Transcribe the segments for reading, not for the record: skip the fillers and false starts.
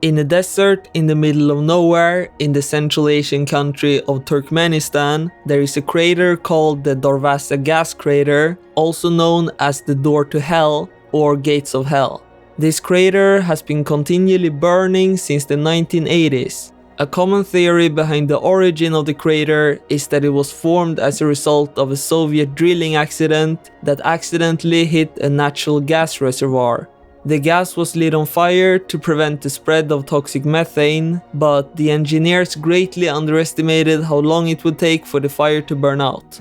In a desert in the middle of nowhere in the Central Asian country of Turkmenistan, there is a crater called the Darvaza gas crater, also known as the Door to Hell or Gates of Hell. This crater has been continually burning since the 1980s. A common theory behind the origin of the crater is that it was formed as a result of a Soviet drilling accident that accidentally hit a natural gas reservoir. The gas was lit on fire to prevent the spread of toxic methane, but the engineers greatly underestimated how long it would take for the fire to burn out.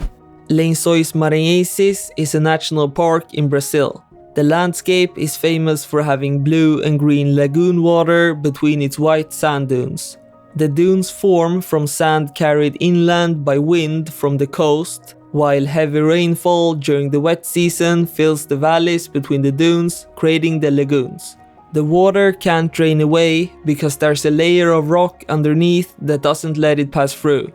Lençóis Maranhenses is a national park in Brazil. The landscape is famous for having blue and green lagoon water between its white sand dunes. The dunes form from sand carried inland by wind from the coast, while heavy rainfall during the wet season fills the valleys between the dunes, creating the lagoons. The water can't drain away because there's a layer of rock underneath that doesn't let it pass through.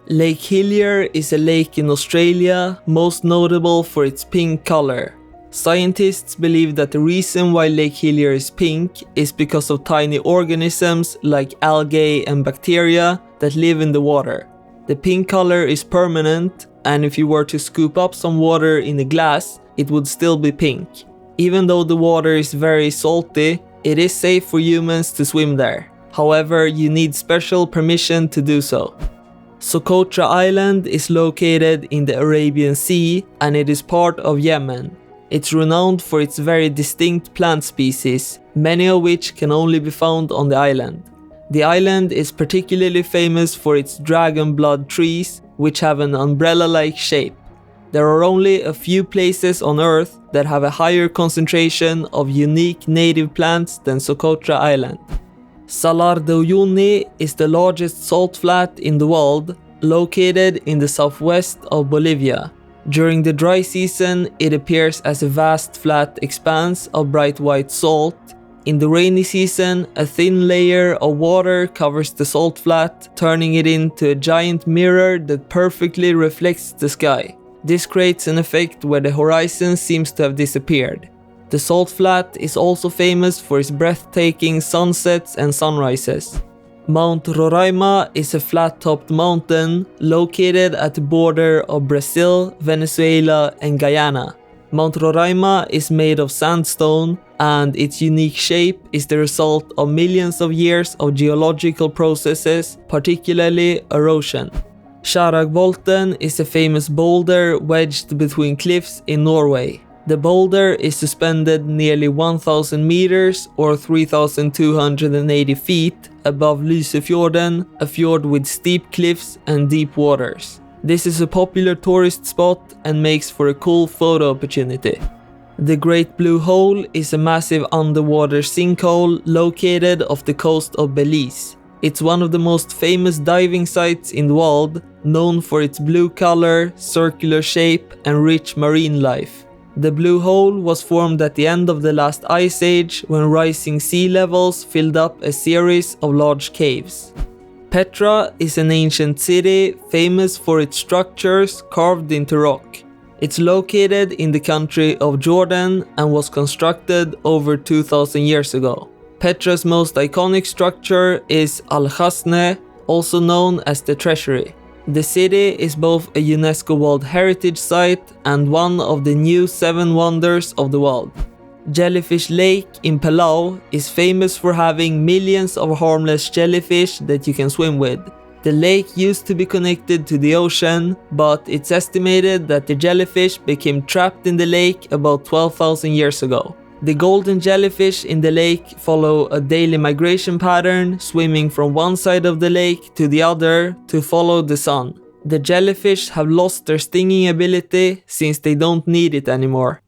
Lake Hillier is a lake in Australia, most notable for its pink color. Scientists believe that the reason why Lake Hillier is pink is because of tiny organisms like algae and bacteria that live in the water. The pink color is permanent, and if you were to scoop up some water in a glass, it would still be pink. Even though the water is very salty, it is safe for humans to swim there. However, you need special permission to do so. Socotra Island is located in the Arabian Sea and it is part of Yemen. It's renowned for its very distinct plant species, many of which can only be found on the island. The island is particularly famous for its dragon blood trees, which have an umbrella-like shape. There are only a few places on Earth that have a higher concentration of unique native plants than Socotra Island. Salar de Uyuni is the largest salt flat in the world, located in the southwest of Bolivia. During the dry season, it appears as a vast flat expanse of bright white salt. In the rainy season, a thin layer of water covers the salt flat, turning it into a giant mirror that perfectly reflects the sky. This creates an effect where the horizon seems to have disappeared. The salt flat is also famous for its breathtaking sunsets and sunrises. Mount Roraima is a flat-topped mountain located at the border of Brazil, Venezuela, and Guyana. Mount Roraima is made of sandstone, and its unique shape is the result of millions of years of geological processes, particularly erosion. Skjæragbolten is a famous boulder wedged between cliffs in Norway. The boulder is suspended nearly 1,000 meters or 3,280 feet above Lysefjorden, a fjord with steep cliffs and deep waters. This is a popular tourist spot and makes for a cool photo opportunity. The Great Blue Hole is a massive underwater sinkhole located off the coast of Belize. It's one of the most famous diving sites in the world, known for its blue color, circular shape, and rich marine life. The Blue Hole was formed at the end of the last ice age when rising sea levels filled up a series of large caves. Petra is an ancient city famous for its structures carved into rock. It's located in the country of Jordan and was constructed over 2,000 years ago. Petra's most iconic structure is Al-Khasne, also known as the Treasury. The city is both a UNESCO World Heritage Site and one of the new 7 wonders of the world. Jellyfish Lake in Palau is famous for having millions of harmless jellyfish that you can swim with. The lake used to be connected to the ocean, but it's estimated that the jellyfish became trapped in the lake about 12,000 years ago. The golden jellyfish in the lake follow a daily migration pattern, swimming from one side of the lake to the other to follow the sun. The jellyfish have lost their stinging ability since they don't need it anymore.